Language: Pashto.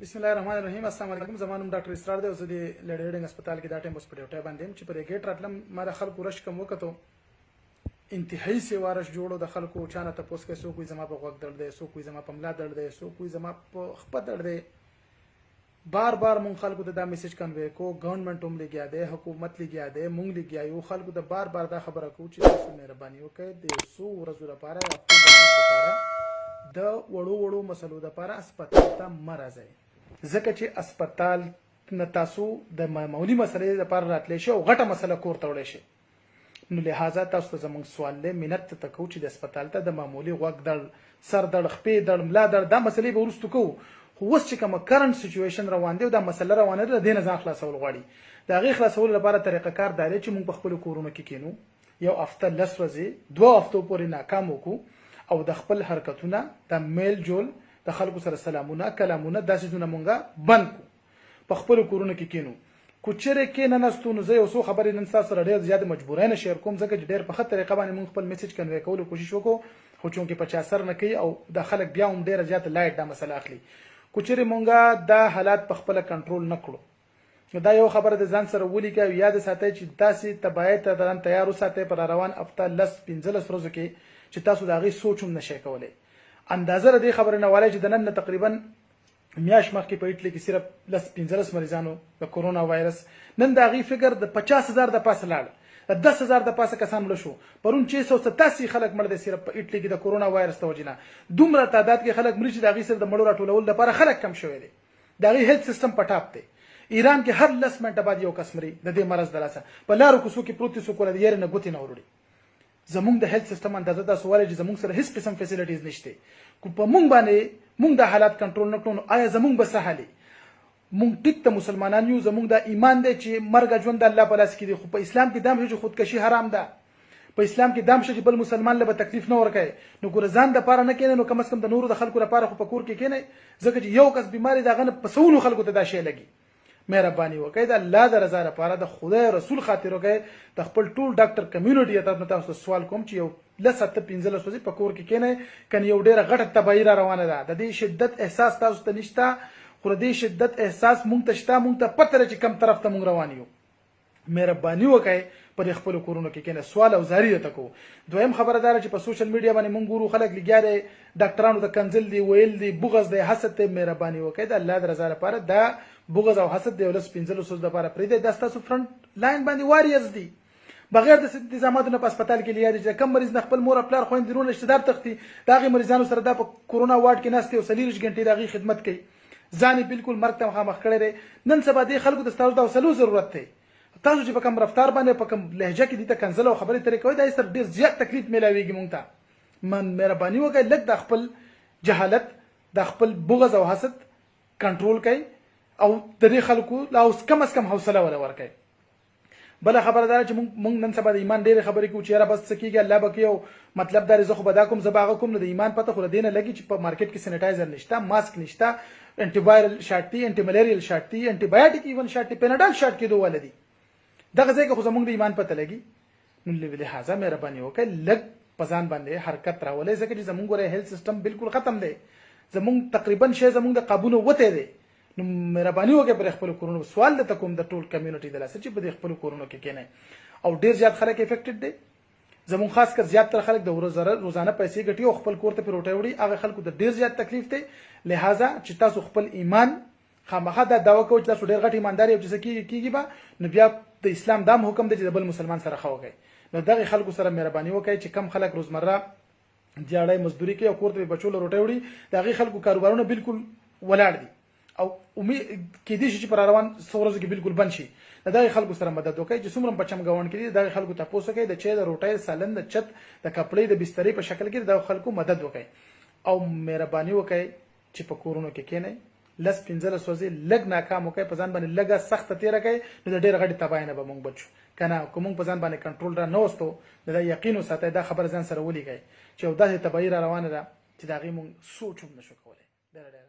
بسم الله الرحمن الرحیم. السلام علیکم. زمانم ډاکټر اسرار دی او زه د لړډینګ هسپتال کې دا ټایم اوس په ډیوټي باندې چې پر ګیټ راتلم ما د خلکو رش کوم وکړو انتهایی سیوارش جوړو د خلکو چانه ته پوس کې سو کوئی زما په غوږ درد دی سو کوئی زما په ملا درد دی سو کوئی زما په خپه درد دی بار بار مونږ خلکو ته دا میسج کنوي کو گورنمنت هم لګیا دی حکومت لګیا دی مونږ لګیا یو خلکو ته بار بار دا خبره کو چې تاسو مهرباني وکړئ د سو ورځو لپاره د وړو وړو مسلو لپاره هسپتال ته مرزه ځکه چې هسپتال نه تاسو د معمولی مسلې لپاره راتلی شي او غټه مسله کور ته وړی شي نو لہذا تاسو ته زموږ سوال دی منت ته کوو چې د هسپتال ته د معمولی غوږ درد سر درد خپې درد ملا درد دا مسلې به وروستو کوو خو اوس چې کومه کرنټ سچویشن روان دی او دا مسله روانه ده د دې نه ځان خلاصول غواړي د هغې خلاصولو لپاره طریقه کار دا دی چې موږ په خپلو کورونو کې کینو یو هفته 10 ورځې 2 هفتو پورې ناکام وکړو او د خپل حرکتونه د میل جول د خلکو سره سلامونه کلامونه داسې ځونه مونږه بند کو په خپل کورونو کې کینو کوچره کې نه نستو نو زه یو څو خبرې نن تاسو سره ډېر زیات مجبورای نه شیر کوم ځکه چې ډېر په خطر طریقه باندې مونږ خپل میسج کنوي کولو کوشش وکړو خو چونکې 50 سر نه کوي او د خلک بیا هم ډېر زیات لایټ دا مسله اخلي کوچره مونږه دا حالات په خپل کنټرول نه کړو دا یو خبره د ځان سره ولي کوي یاد ساتئ چې تاسو تبعیت ته ځان تیار اوسئ پر روان هفته 15 ورځې کې چې تاسو دا غي سوچ هم نشئ کولای اندازه ردی خبره نه والي چې د نن تقریبا میاش مخکې په ایټلی کې صرف 15 مریضانو د کورونا وایرس نن دا غي فګر د 50000 د پاسه لاړ 10000 د پاسه کسان مړ شو پرون 687 خلک مړ دي صرف په ایټلی کې د کورونا وایرس توجینه دومره تعداد کې خلک مړ شي دا غي صرف د مړو راټولول لپاره خلک کم شوی دي دا غي هیلث سیستم پټاپ دی ایران کې هر 10 منټه بعد یو کس مري د دې مرز دراسه په لارو کوڅو کې پروت سو کول دی نه ګوتی نه وروړي زمونږ د هیلث سیستم اندازه دا سوال چې زمونږ سره هیڅ قسم فیسیلیټیز نشته کو په مونږ باندې مونږ د حالات کنټرول نه کړو آیا زمونږ به سهالي مونږ ټیک ته مسلمانان یو زمونږ د ایمان دی چې مرګ ژوند د الله په لاس کې دی خو په اسلام کې دام چې خودکشي حرام ده په اسلام کې دام چې بل مسلمان له تکلیف نه ورکړي نو ګور ځان د پاره نه کینې نو کم از کم د نورو د خلکو لپاره خو په کور کې کینې ځکه چې یو کس بیماری دا غنه په سونو خلکو ته دا شی لګي مهرباني وکړئ د الله د رضا لپاره د خدای رسول خاطر وکړئ د خپل ټول ډاکټر کمیونټي ته تاسو سوال کوم چې یو لسته 15 ورځې په کور کې کینې کني یو ډیره غټه تبعی را روانه ده د دې شدت احساس تاسو ته نشته خو د دې شدت احساس مونږ ته شته مونږ ته پته چې کم طرف ته مونږ روان یو مهرباني وکړئ په خپل کورونو کې کینې سوال او زاری ته کو دویم خبردار چې په سوشل میډیا باندې مونږ ګورو خلک لګیاره ډاکټرانو ته کنزل دی ویل دی بغض دی حسد ته مهرباني وکړئ د الله د رضا لپاره دا بغض او حسد دی ولس 15 ورځې لپاره پرې دی د تاسو فرنٹ لاین باندې واریرز دی بغیر د انتظاماتو نه په هسپتال کې لیاري چې کم مریض نه خپل مور خپل خويندرونه رشتہدار تختی دا غي مریضانو سره د کورونا وارډ کې ناشته او 30 غنټې دا غي خدمت کوي ځان بالکل مرګ ته مخ کړي نن سبا د خلکو د تاسو د وسلو ضرورت دی تاسو چې په کوم رفتار باندې په کوم لهجه کې دي ته کنزل او خبرې ترې کوي دا ستر ډیر زیات تکلیف ملاويږي مونږ ته من مهرباني وکړئ لږ د خپل جهالت د خپل بغض او حسد کنټرول کړئ او د دې خلکو لا اوس کم از کم حوصله ولا ورکړئ بل خبردار چې مونږ نن سبا د ایمان ډېر خبرې کوو چې را بس سکیږي الله بکی او مطلب دا زه خو بدا کوم زباغه کوم نو د ایمان پته خو دینه لګي چې په مارکیټ کې سینیټایزر نشته ماسک نشته انټي وایرل شاټ دی انټي ملیریل شاټ دی انټي بایوټیک ایون شاټ دی پیناډال شاټ کې دوه ولدي دغه ځای کې خو زمونږ د ایمان پته لګي نو لهدا مهرباني وکړئ لږ پزان باندې حرکت راولې ځکه چې زمونږ غره هیلث سیستم بالکل ختم دی زمونږ تقریبا شی زمونږ د قابو وته دی نو مهرباني وکړئ پر خپل کورونو سوال د تکوم د ټول کمیونټي د لاسه چې په خپل کورونو کې کینې او ډیر زیات خلک افیکټډ دي زمون خاص کر زیات تر خلک د روزانه پیسې ګټي او خپل کور ته پیروټي وړي هغه خلکو د ډیر زیات تکلیف دی لہذا چې تاسو خپل ایمان خامخا د داوا کوي چې تاسو ډیر غټ ایمانداري او چې کیږي به نو بیا د اسلام دام حکم دی چې بل مسلمان سره خوږي نو دغه خلکو سره مهرباني وکړئ چې کم خلک روزمره دیاړی مزدوري کوي او کور ته بچو له روټي وړي دغه خلکو کاروبارونه بالکل ولاړ دي او امید کې دي چې پر روان سورز کې بالکل بند شي دا خلکو سره مدد وکړي چې څومره بچم غوڼ کړي دا خلکو ته پوسه کوي د چي د روټي سالن د چت د کپړې د بسترې په شکل کې دا خلکو مدد وکړي او مهرباني وکړي چې په کورونو کې کینې لس 15 ورځې لګ ناکام وکړي په ځان باندې لګه سخت تیر کوي نو د ډېر غټي تباین به مونږ بچو کنه کوم په ځان باندې کنټرول را نه وستو دا یقین وساتئ دا خبر ځان سره ولېږئ چې دا تباین روانه ده چې دا غي مونږ سوچ هم نشو کولای